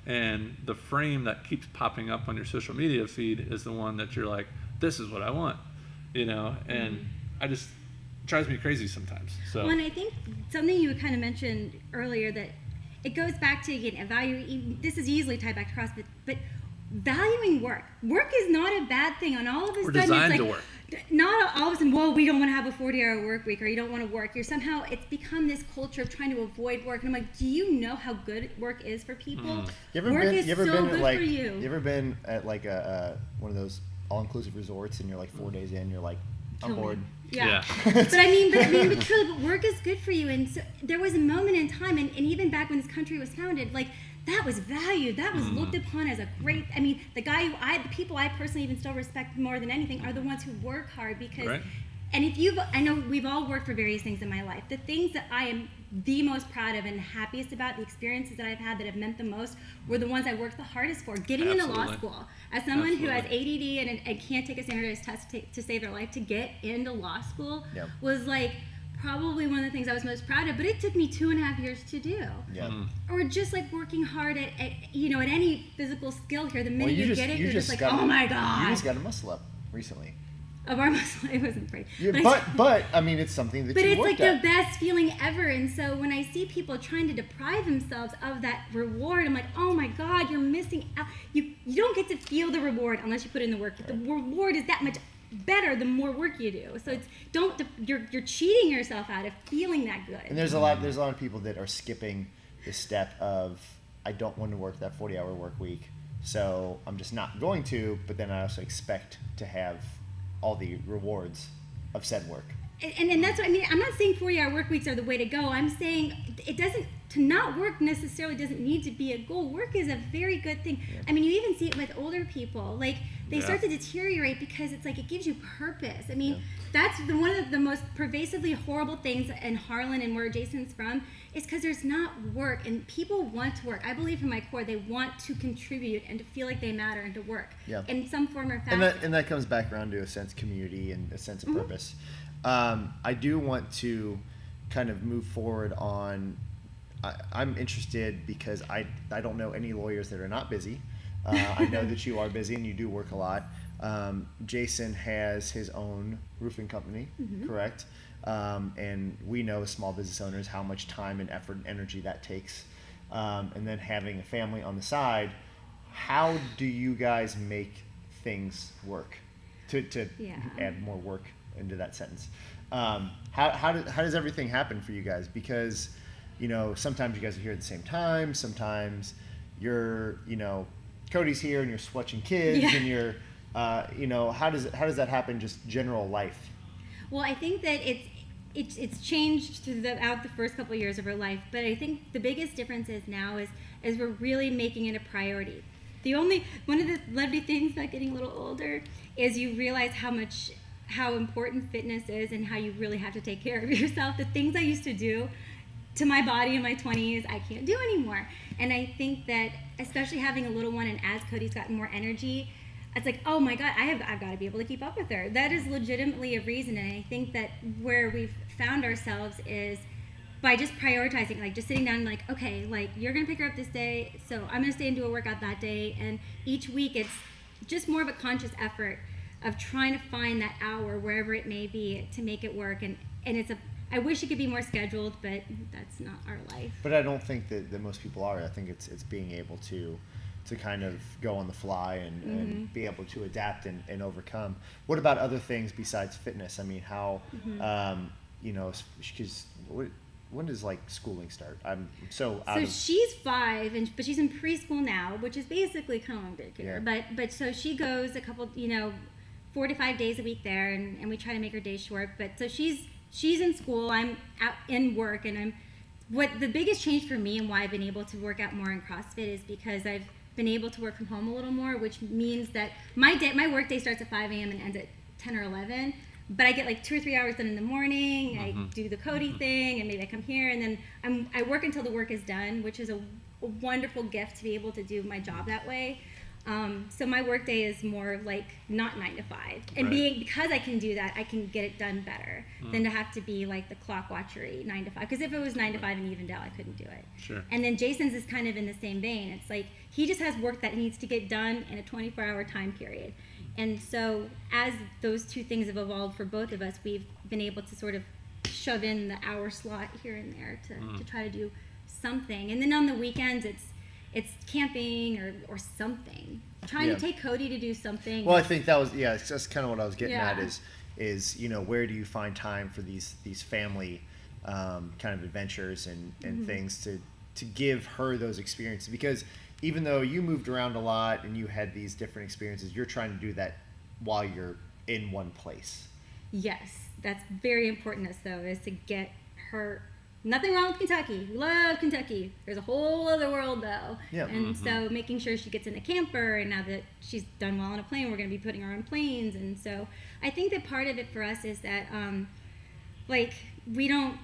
And the frame that keeps popping up on your social media feed is the one that you're like, this is what I want, and I just, it drives me crazy sometimes. So, well, and I think something you kind of mentioned earlier, that it goes back to, again, this is easily tied back to CrossFit, but valuing work. Work is not a bad thing. On all of a we're sudden, designed it's to like, work. not all of a sudden, whoa, we don't want to have a 40-hour work week, or you don't want to work. Somehow it's become this culture of trying to avoid work. And I'm like, do you know how good work is for people? Work is so good for you. You ever been at like one of those all-inclusive resorts, and you're like 4 days in, you're like, I'm bored. Yeah. but I mean, truly, but work is good for you. And so there was a moment in time, and even back when this country was founded, like, that was valued. That was looked upon as a great, the people I personally even still respect more than anything are the ones who work hard, because, and I know we've all worked for various things in my life. The things that I am the most proud of and happiest about, the experiences that I've had that have meant the most, were the ones I worked the hardest for. Getting into law school. As someone who has ADD and can't take a standardized test to save their life, to get into law school was like probably one of the things I was most proud of, but it took me 2.5 years to do. Or just like working hard at any physical skill here. The minute you get it, you're just like, oh my God. You just got a muscle up recently. Of our muscle, it wasn't great. But I mean, it's something that you worked at. But it's like the best feeling ever. And so when I see people trying to deprive themselves of that reward, I'm like, oh my God, you're missing out. You don't get to feel the reward unless you put in the work. The reward is that much better the more work you do. So you're cheating yourself out of feeling that good. And there's a lot of people that are skipping the step of, I don't want to work that 40-hour work week, so I'm just not going to. But then I also expect to have all the rewards of said work. And that's what I mean. I'm not saying 40-hour work weeks are the way to go. I'm saying to not work necessarily doesn't need to be a goal. Work is a very good thing. I mean, you even see it with older people. Like, they start to deteriorate because it's like it gives you purpose. I mean, that's one of the most pervasively horrible things in Harlan and where Jason's from, is because there's not work, and people want to work. I believe from my core they want to contribute and to feel like they matter and to work in some form or fashion. And that comes back around to a sense of community and a sense of purpose. I do want to kind of move forward on, I'm interested because I don't know any lawyers that are not busy. I know that you are busy and you do work a lot. Jason has his own roofing company, correct? And we know as small business owners how much time and effort and energy that takes. And then having a family on the side, how do you guys make things work to add more work into that sentence? How does everything happen for you guys? Because sometimes you guys are here at the same time. Sometimes you're, Cody's here and you're watching kids and you're, how does that happen? Just general life. Well, I think that it's changed throughout the first couple of years of our life, but I think the biggest difference is now is we're really making it a priority. One of the lovely things about getting a little older is you realize how important fitness is and how you really have to take care of yourself. The things I used to do to my body in my 20s, I can't do anymore. And I think that especially having a little one, and as Cody's gotten more energy, it's like, oh my God, I've got to be able to keep up with her. That is legitimately a reason. And I think that where we've found ourselves is by just prioritizing, like just sitting down and like, okay, like you're going to pick her up this day, so I'm going to stay and do a workout that day. And each week it's just more of a conscious effort of trying to find that hour wherever it may be to make it work. And I wish it could be more scheduled, but that's not our life. But I don't think that most people are. I think it's being able to kind of go on the fly and be able to adapt and overcome. What about other things besides fitness? I mean, how, because when does like schooling start? I'm so out. So she's 5, but she's in preschool now, which is basically kind of daycare. Yeah. But so she goes a couple, 4 to 5 days a week there, and we try to make her days short. But so she's in school, I'm out in work, and what the biggest change for me and why I've been able to work out more in CrossFit is because I've been able to work from home a little more, which means that my work day starts at 5 a.m. and ends at 10 or 11. But I get like 2 or 3 hours done in the morning. I do the Cody thing, and maybe I come here, and then I work until the work is done, which is a wonderful gift to be able to do my job that way. So my work day is more like not 9 to 5, and because I can do that, I can get it done better than to have to be like the clock watchery 9 to 5. Because if it was 9 to 5 in Evendale, I couldn't do it. Sure. And then Jason's is kind of in the same vein. It's like he just has work that needs to get done in a 24-hour time period. And so as those two things have evolved for both of us, we've been able to sort of shove in the hour slot here and there to try to do something. And then on the weekends, it's camping or something. Trying to take Cody to do something. Well, I think that's kind of what I was getting at is where do you find time for these family kind of adventures and things to give her those experiences, because even though you moved around a lot and you had these different experiences, you're trying to do that while you're in one place. Yes, that's very important to us, though, is to get her. Nothing wrong with Kentucky. We love Kentucky. There's a whole other world, though. Yeah. And so making sure she gets in a camper, and now that she's done well on a plane, we're going to be putting her on planes. And so I think that part of it for us is that, we don't,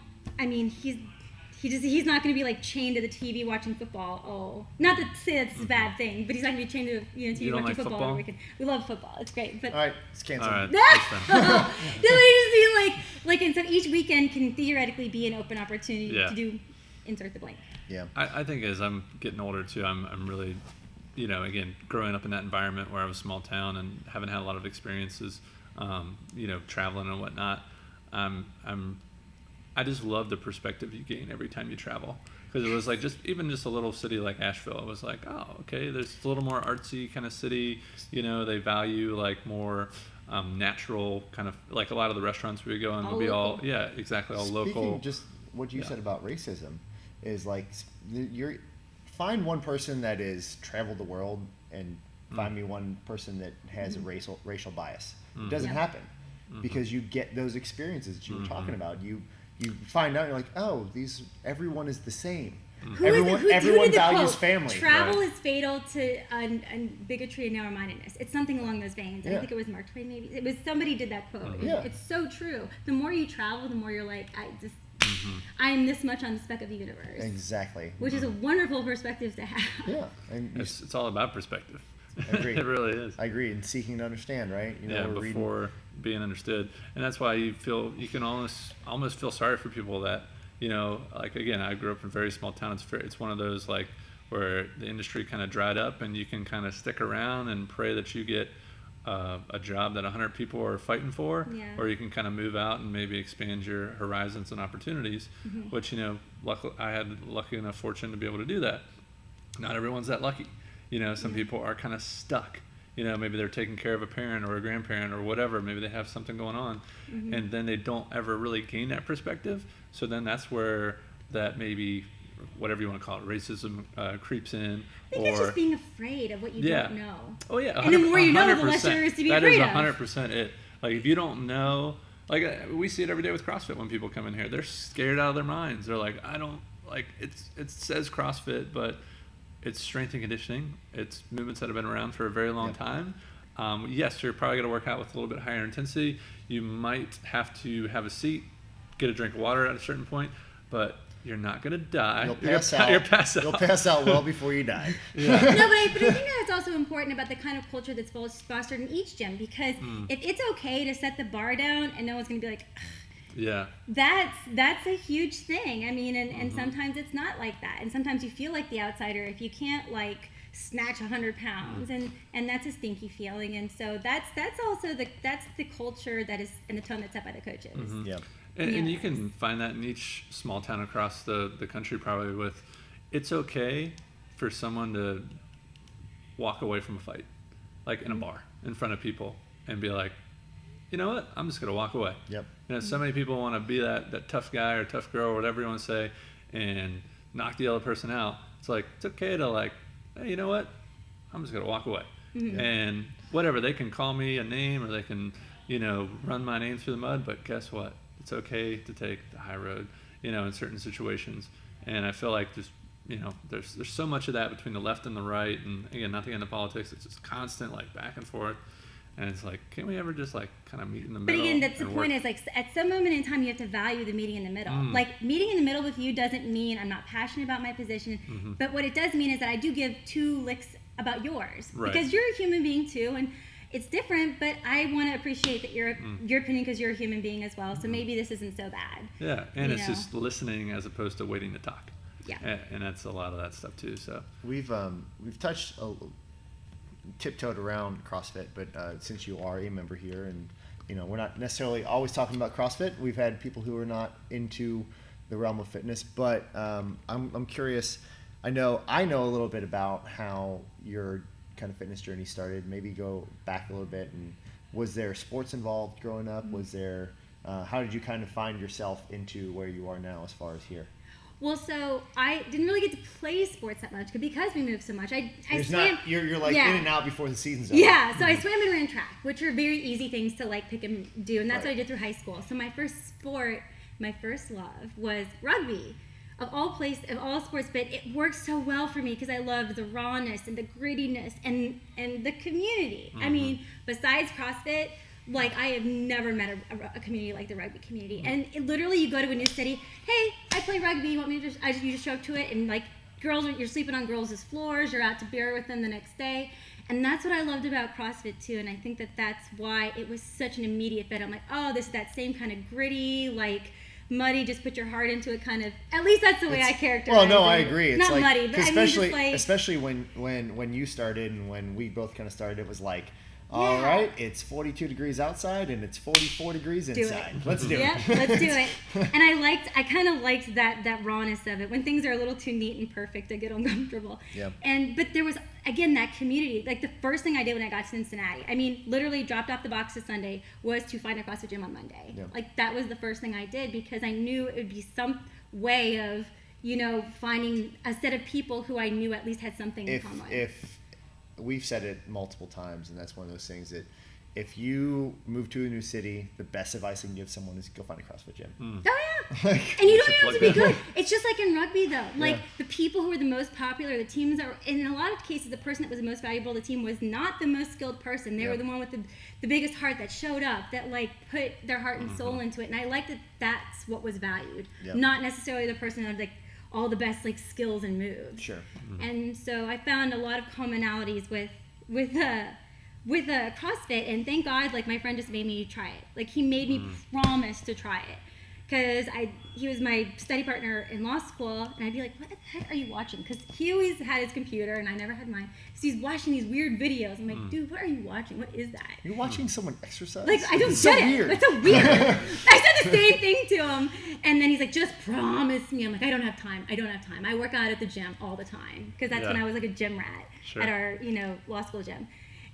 he's not going to be like chained to the TV watching football. Oh, not to say that's a bad thing, but he's not going to be chained to TV watching football every weekend. We love football. It's great. But all right, it's canceled. All right. No, I just mean and so each weekend can theoretically be an open opportunity to do insert the blank. Yeah. I think as I'm getting older too, I'm really, again, growing up in that environment where I was a small town and haven't had a lot of experiences, traveling and whatnot. I just love the perspective you gain every time you travel, because it was like just a little city like Asheville. It was like, oh, okay, there's a little more artsy kind of city. They value like more natural kind of, like a lot of the restaurants we would go in would be all exactly all local. Just what you said about racism is like find one person that is traveled the world and find me one person that has a racial bias. It doesn't happen because you get those experiences that you were talking about. You find out, you're like, oh, everyone is the same. Everyone values family. Travel is fatal to bigotry and narrow-mindedness. It's something along those veins. I think it was Mark Twain, maybe. It was somebody did that quote. It's so true. The more you travel, the more you're like, I'm this much on the speck of the universe. Exactly. Which is a wonderful perspective to have. Yeah, and it's all about perspective. I agree. It really is. I agree, and seeking to understand, right? Before being understood, and that's why you can almost feel sorry for people that, like, again, I grew up in a very small town. It's one of those like where the industry kind of dried up, and you can kind of stick around and pray that you get a job that 100 people are fighting for, or you can kind of move out and maybe expand your horizons and opportunities. Which luckily I had lucky enough fortune to be able to do that. Not everyone's that lucky. Some people are kind of stuck. Maybe they're taking care of a parent or a grandparent or whatever. Maybe they have something going on, and then they don't ever really gain that perspective. So then that's where that maybe, whatever you want to call it, racism creeps in. I think it's just being afraid of what you don't know. Oh yeah, and the more you know, the less there is to be afraid of. That is 100% it. Like if you don't know, like we see it every day with CrossFit when people come in here, they're scared out of their minds. They're like, I don't like it says CrossFit, but it's strength and conditioning. It's movements that have been around for a very long time. Yes, you're probably going to work out with a little bit higher intensity. You might have to have a seat, get a drink of water at a certain point, but you're not going to die. You'll pass out. You'll pass out well before you die. No, but I think that's also important about the kind of culture that's fostered in each gym, because if it's okay to set the bar down and no one's going to be like, yeah, that's a huge thing. I mean, and sometimes it's not like that, and sometimes you feel like the outsider if you can't like snatch 100 pounds, and that's a stinky feeling. And so that's also the culture that is, and the tone that's set by the coaches. Yeah. And you can find that in each small town across the country, probably, with it's okay for someone to walk away from a fight, like in a bar in front of people, and be like, you know what, I'm just going to walk away. Yep. You know, so many people want to be that tough guy or tough girl or whatever you want to say and knock the other person out. It's like, it's okay to like, hey, you know what, I'm just going to walk away. And whatever, they can call me a name or they can, you know, run my name through the mud, but guess what? It's okay to take the high road, you know, in certain situations. And I feel like just, you know, there's so much of that between the left and the right. And again, not to get into politics, it's just constant like back and forth. And it's like, can't we ever just like kind of meet in the middle? But again, that's the point, is like at some moment in time you have to value the meeting in the middle. Like meeting in the middle with you doesn't mean I'm not passionate about my position, but what it does mean is that I do give 2 licks about yours, because you're a human being too, and it's different, but I want to appreciate that your opinion, because you're a human being as well. So maybe this isn't so bad. Yeah, and it's just listening as opposed to waiting to talk. Yeah, and that's a lot of that stuff too. So we've touched tiptoed around CrossFit, but since you are a member here, and you know we're not necessarily always talking about CrossFit, we've had people who are not into the realm of fitness, but I'm curious. I know a little bit about how your kind of fitness journey started. Maybe go back a little bit, and was there sports involved growing up? Was there how did you kind of find yourself into where you are now as far as here? Well, so I didn't really get to play sports that much because we moved so much. I swam. You're like in and out before the season's over. Yeah, so I swam and ran track, which are very easy things to like pick and do, and that's what I did through high school. So my first sport, my first love, was rugby. Of all sports, but it worked so well for me because I loved the rawness and the grittiness and the community. I mean, besides CrossFit, like I have never met a community like the rugby community. And literally, you go to a new city. Hey, I play rugby. You want me to you just show up to it, and like you're sleeping on girls' floors. You're out to beer with them the next day. And that's what I loved about CrossFit too. And I think that's why it was such an immediate fit. I'm like, oh, this is that same kind of gritty, like muddy, just put your heart into it kind of. At least that's the way I characterize it. Well, no, I agree. It's not like, muddy, but especially when you started and when we both kind of started, it was like, all right, it's 42 degrees outside and it's 44 degrees inside. Let's do it. Yeah, let's do it. And I kind of liked that rawness of it. When things are a little too neat and perfect, I get uncomfortable. Yeah. But there was, again, that community. Like the first thing I did when I got to Cincinnati, I mean, literally dropped off the boxes Sunday, was to find a CrossFit gym on Monday. Yeah. Like that was the first thing I did, because I knew it would be some way of, you know, finding a set of people who I knew at least had something in common. We've said it multiple times, and that's one of those things that if you move to a new city, the best advice I can give someone is go find a CrossFit gym. Oh yeah, and you don't even have to be good. It's just like in rugby though. Like the people who were the most popular, the teams are, and in a lot of cases, the person that was the most valuable to the team was not the most skilled person. They were the one with the biggest heart that showed up, that like put their heart and soul into it. And I like that that's what was valued, not necessarily the person that had like all the best like skills and moves. Sure. And so I found a lot of commonalities with CrossFit, and thank God, like my friend just made me try it. Like he made me promise to try it, because he was my study partner in law school, and I'd be like, what the heck are you watching? Because he always had his computer and I never had mine, so he's watching these weird videos. I'm like, dude, what are you watching? What is that? You're watching someone exercise? Like I don't it's get so it. Weird. That's so weird. I said the same thing to him, and then he's like, just promise me. I'm like, I don't have time. I work out at the gym all the time, because that's when I was like a gym rat at our law school gym.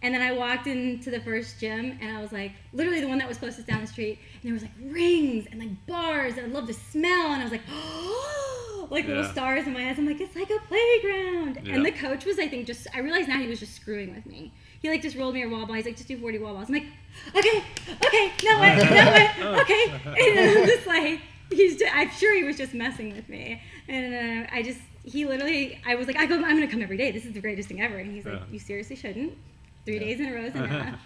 And then I walked into the first gym, and I was like, literally the one that was closest down the street, and there was like rings and like bars, and I loved the smell, and I was like, oh, like little stars in my eyes. I'm like, it's like a playground. Yeah. And the coach was, I think, I realize now he was just screwing with me. He like just rolled me a wall ball. He's like, just do 40 wall balls. I'm like, okay, no way, okay. And then I'm just like, I'm sure he was just messing with me. And I was like, I'm going to come every day. This is the greatest thing ever. And he's like, you seriously shouldn't. 3 days in a row is enough.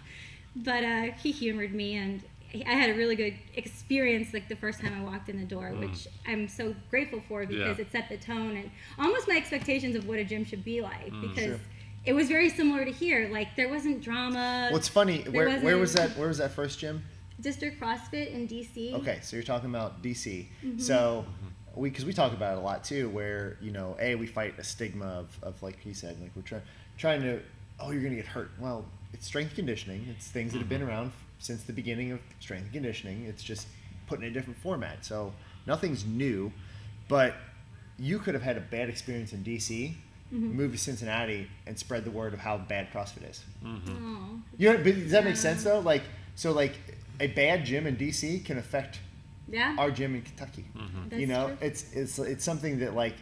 But he humored me, and I had a really good experience like the first time I walked in the door, which I'm so grateful for because it set the tone and almost my expectations of what a gym should be like, because it was very similar to here. Like there wasn't drama. Well, it's funny. Where was that first gym? District CrossFit in DC. Okay, so you're talking about DC. So because we talk about it a lot too, where we fight a stigma of like he said, like we're trying to, you're gonna get hurt. Well, it's strength conditioning. It's things that have been around since the beginning of strength and conditioning. It's just put in a different format. So nothing's new, but you could have had a bad experience in DC, move to Cincinnati, and spread the word of how bad CrossFit is. Does that make sense though? Like a bad gym in DC can affect our gym in Kentucky. That's true. It's something that like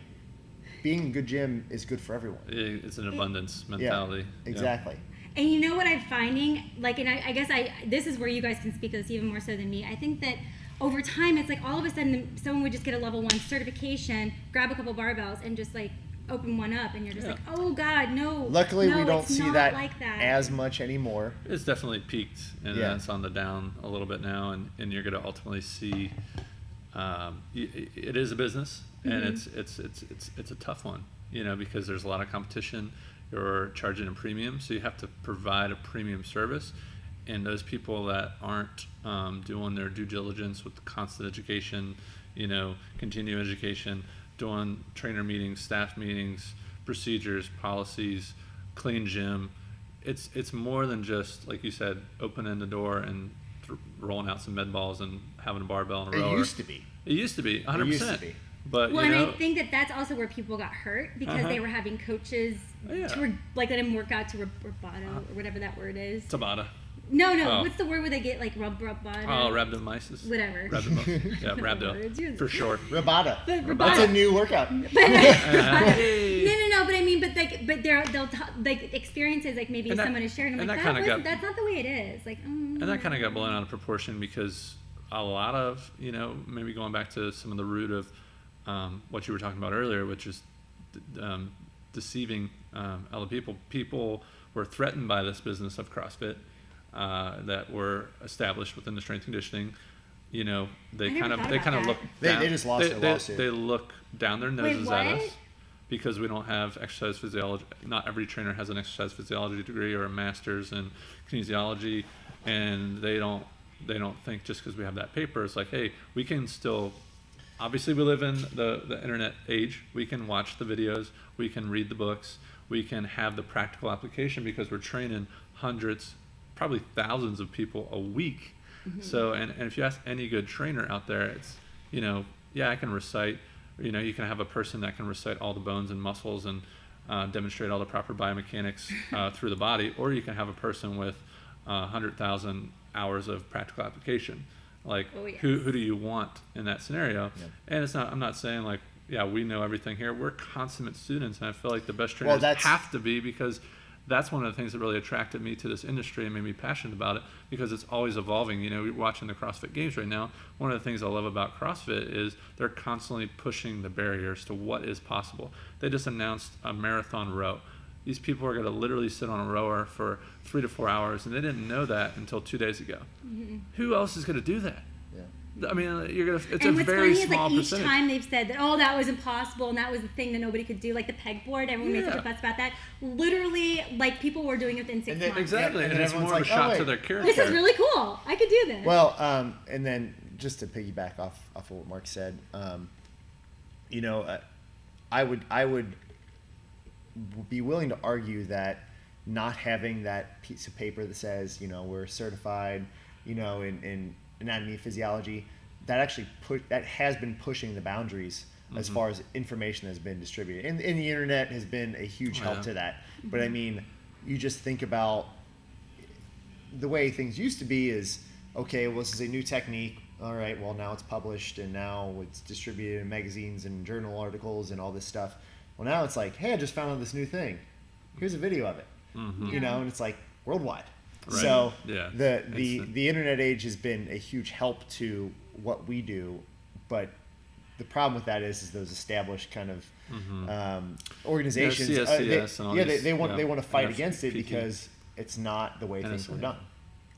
being a good gym is good for everyone. It's an abundance mentality. Yeah, exactly. And you know what I'm finding? Like, and I guess this is where you guys can speak to this even more so than me. I think that over time, it's like all of a sudden someone would just get a level 1 certification, grab a couple barbells, and just like open one up, and you're just like, oh God, no. Luckily, we don't see that, like that as much anymore. It's definitely peaked, and it's on the down a little bit now, and you're going to ultimately see it is a business, and it's a tough one, because there's a lot of competition. You're charging a premium, so you have to provide a premium service, and those people that aren't doing their due diligence with constant education, continuing education, doing trainer meetings, staff meetings, procedures, policies, clean gym, it's more than just, like you said, opening the door and rolling out some med balls and having a barbell and a rower. It used to be. 100%. It used to be. But, and I think that's also where people got hurt because they were having coaches let them work out to rubato or whatever that word is. Tabata. No. What's the word where they get like rubato? Oh, rhabdomyosis. Whatever. Rhabdo. For short. Rabata. That's a new workout. No. But I mean, they'll like experiences like maybe someone is sharing. I'm like, that's not the way it is. Like, and that kind of got blown out of proportion because a lot of maybe going back to some of the root of what you were talking about earlier, which is deceiving other people. People were threatened by this business of CrossFit that were established within the strength conditioning. They kind of look. They just lost their lawsuit. They look down their noses at us because we don't have exercise physiology. Not every trainer has an exercise physiology degree or a master's in kinesiology, and they don't think just because we have that paper, it's like, hey, we can still. Obviously, we live in the internet age. We can watch the videos. We can read the books. We can have the practical application because we're training hundreds, probably thousands of people a week. So, and if you ask any good trainer out there, it's, I can recite, you can have a person that can recite all the bones and muscles and demonstrate all the proper biomechanics through the body, or you can have a person with 100,000 hours of practical application. Like, who do you want in that scenario? And I'm not saying like, we know everything here. We're consummate students, and I feel like the best trainers have to be, because that's one of the things that really attracted me to this industry and made me passionate about it, because it's always evolving. We're watching the CrossFit Games right now. One of the things I love about CrossFit is they're constantly pushing the barriers to what is possible. They just announced a marathon row. These people are going to literally sit on a rower for 3 to 4 hours, and they didn't know that until 2 days ago. Who else is going to do that? I mean, it's a very small percentage. And what's funny is, like, each time they've said that, that was impossible, and that was the thing that nobody could do, like the pegboard, everyone made such a fuss about that. Literally, like, people were doing it within 6 months. Exactly, and it's more of a shot to their character. This is really cool. I could do this. Well, and then just to piggyback off of what Mark said, I would be willing to argue that not having that piece of paper that says, we're certified, in anatomy and physiology, that actually has been pushing the boundaries as far as information has been distributed. And the internet has been a huge help to that. But I mean, you just think about the way things used to be is, okay, well, this is a new technique. all right, well, now it's published and now it's distributed in magazines and journal articles and all this stuff. Well, now it's like, hey, I just found out this new thing. Here's a video of it. You know, and it's like worldwide. Right. So the internet age has been a huge help to what we do, but the problem with that is those established kind of organizations. They want to fight against it because it's not the way things were done.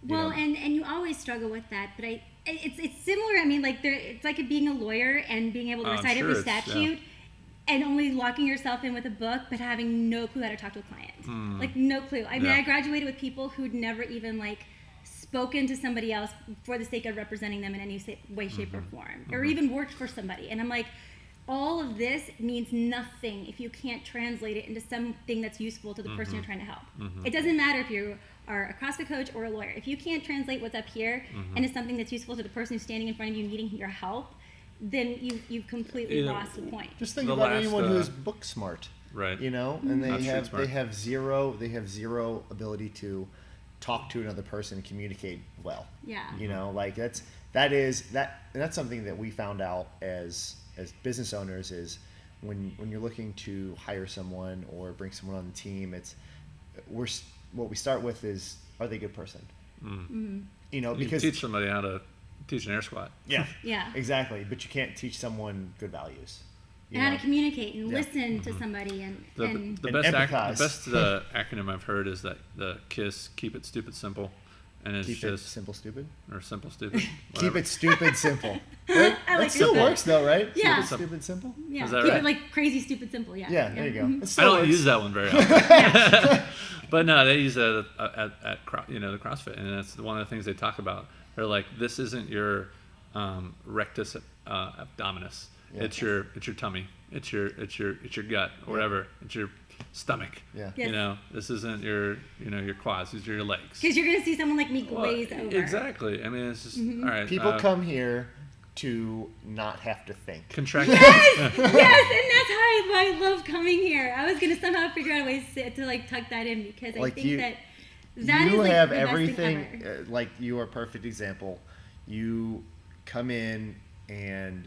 Well, and you always struggle with that, but it's similar. I mean, like it's like being a lawyer and being able to recite every statute. And only locking yourself in with a book, but having no clue how to talk to a client. Like, no clue. I mean, I graduated with people who'd never even, like, spoken to somebody else for the sake of representing them in any way, shape, or form. Or even worked for somebody. And I'm like, all of this means nothing if you can't translate it into something that's useful to the person you're trying to help. It doesn't matter if you are a CrossFit coach or a lawyer. If you can't translate what's up here into something that's useful to the person who's standing in front of you needing your help, then you've completely lost the point. Just think about anyone who's book smart, right? You know, and they have zero ability to talk to another person and communicate well. Yeah. You know, like that's something that we found out as business owners is when you're looking to hire someone or bring someone on the team, what we start with is, are they a good person? You know, because you teach somebody how to teach an air squat. Yeah, exactly. But you can't teach someone good values. And how to communicate and listen to somebody and the best acronym I've heard is that the KISS, keep it stupid simple, and it's just simple stupid or simple stupid. Keep it stupid simple. Right? That still works though, right? Yeah. Stupid simple. Yeah. Is that keep right? it like crazy stupid simple. Yeah. Yeah. There you go. I don't use that one very often. But no, they use that at the CrossFit, and that's one of the things they talk about. They're like, this isn't your rectus abdominis. Yeah. It's your tummy. It's your gut or whatever. It's your stomach. Yeah. Yes. You know, this isn't your your quads. These are your legs. Because you're gonna see someone like me glaze over. Exactly. I mean, it's just all right. People come here to not have to think. Contract. Yes, and that's how I love coming here. I was gonna somehow figure out a way to like tuck that in because I think that you is have like the everything. best thing ever. Like you are a perfect example. You come in and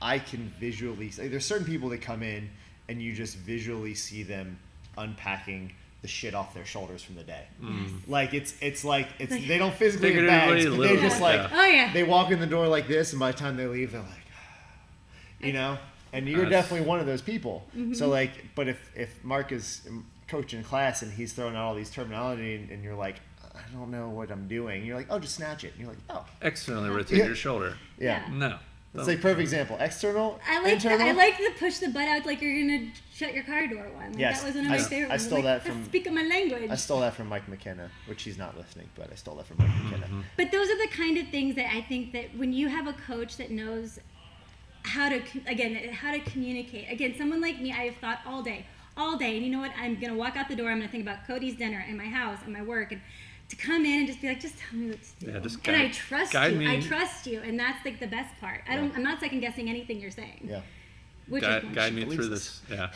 I can visually. There's certain people that come in and you just visually see them unpacking the shit off their shoulders from the day. Like it's like they don't physically have bags, but they just they walk in the door like this, and by the time they leave, they're like, you know. And you're definitely one of those people. So like, but if Mark is coaching a class and he's throwing out all these terminology and you're like, I don't know what I'm doing. You're like, oh, just snatch it. And you're like, oh. Externally rotate your shoulder. Yeah. No. It's like perfect example. External, internal. I like the push the butt out like you're gonna shut your car door one. Like, yes, that was one of my favorite ones. I stole that from. Speak my language. I stole that from Mike McKenna, which he's not listening, but I stole that from Mike McKenna. But those are the kind of things that I think that when you have a coach that knows how to communicate. Again, someone like me, I have thought all day, and you know what? I'm gonna walk out the door. I'm gonna think about Cody's dinner and my house and my work and. To come in and just be like, just tell me what to do. And I trust you. I trust you, and that's like the best part. I'm not second guessing anything you're saying. Yeah. Guide me through this. Yeah.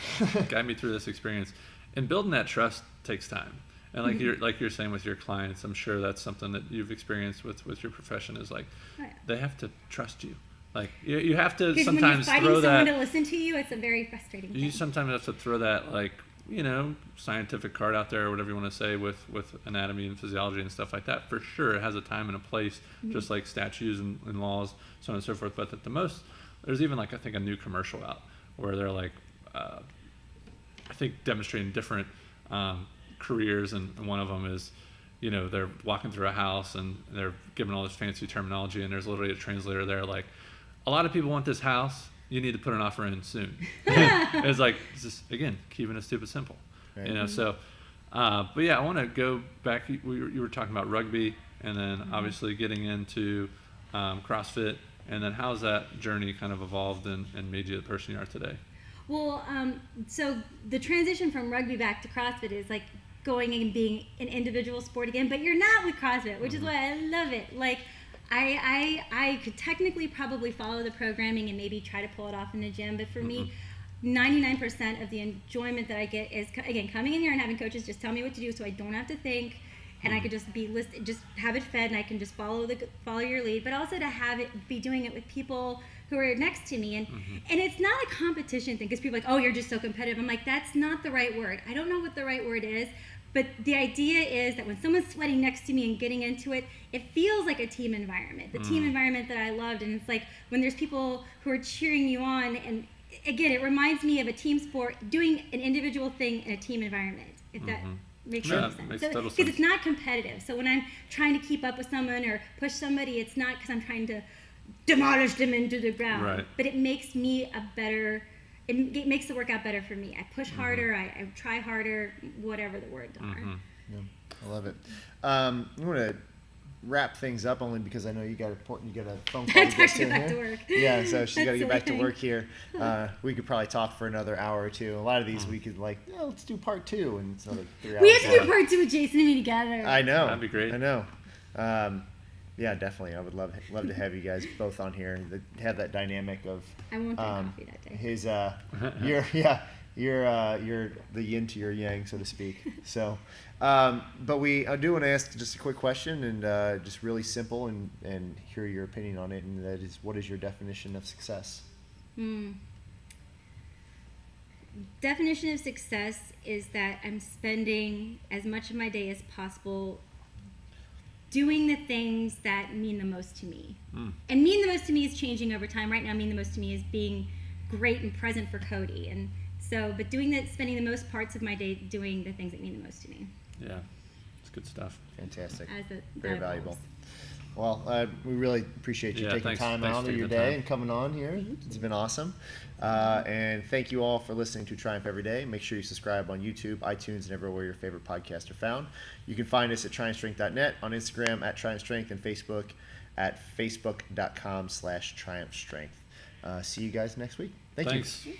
Guide me through this experience, and building that trust takes time. And you're saying with your clients, I'm sure that's something that you've experienced with your profession is like, they have to trust you. Like you have to sometimes throw that. Because when you're fighting someone to listen to you, it's a very frustrating thing. You sometimes have to throw that like. Scientific card out there or whatever you want to say with anatomy and physiology and stuff like that. For sure, it has a time and a place, just like statutes and laws, so on and so forth. But at the most, there's even like I think a new commercial out where they're like, I think demonstrating different careers, and one of them is, they're walking through a house and they're giving all this fancy terminology, and there's literally a translator there like, a lot of people want this house. You need to put an offer in soon. It's like, it's just, again, keeping it stupid simple. Right. So, but yeah, I want to go back. You were talking about rugby and then obviously getting into CrossFit. And then how's that journey kind of evolved and made you the person you are today? Well, so the transition from rugby back to CrossFit is like going and being an individual sport again, but you're not with CrossFit, which is why I love it. Like, I could technically probably follow the programming and maybe try to pull it off in the gym, but for me, 99% of the enjoyment that I get is, again, coming in here and having coaches just tell me what to do so I don't have to think, and I could just just have it fed, and I can just follow your lead, but also to have it be doing it with people who are next to me, and it's not a competition thing, because people are like, oh, you're just so competitive. I'm like, that's not the right word. I don't know what the right word is, but the idea is that when someone's sweating next to me and getting into it, it feels like a team environment, the team environment that I loved. And it's like when there's people who are cheering you on, and again, it reminds me of a team sport doing an individual thing in a team environment, if that makes sense. Makes So, total sense. because it's not competitive. So when I'm trying to keep up with someone or push somebody, it's not because I'm trying to demolish them into the ground. Right. But it makes me it makes the workout better for me. I push harder, I try harder, whatever the words are. Yeah, I love it. I'm going to wrap things up only because I know you got a phone call to get to back here. to work. Yeah, so she's got to get That's back to silly work here. We could probably talk for another hour or two. A lot of these we could let's do part 2, and it's another 3 hours. We have to do long. part 2 with Jason and me together. I know. That'd be great. I know. Yeah, definitely. I would love to have you guys both on here and have that dynamic of. I won't drink coffee that day. His you're the yin to your yang, so to speak. So, but I do want to ask just a quick question, and just really simple, and hear your opinion on it. And that is, what is your definition of success? Definition of success is that I'm spending as much of my day as possible doing the things that mean the most to me. And mean the most to me is changing over time. Right now, mean the most to me is being great and present for Cody. And so, but spending the most parts of my day doing the things that mean the most to me. Yeah, it's good stuff. Fantastic. Very Very valuable. Well, we really appreciate you taking time out of your day and coming on here. It's been awesome. And thank you all for listening to Triumph Every Day. Make sure you subscribe on YouTube, iTunes, and everywhere your favorite podcasts are found. You can find us at triumphstrength.net, on Instagram at triumphstrength, and Facebook at facebook.com/triumphstrength. See you guys next week. Thanks. You.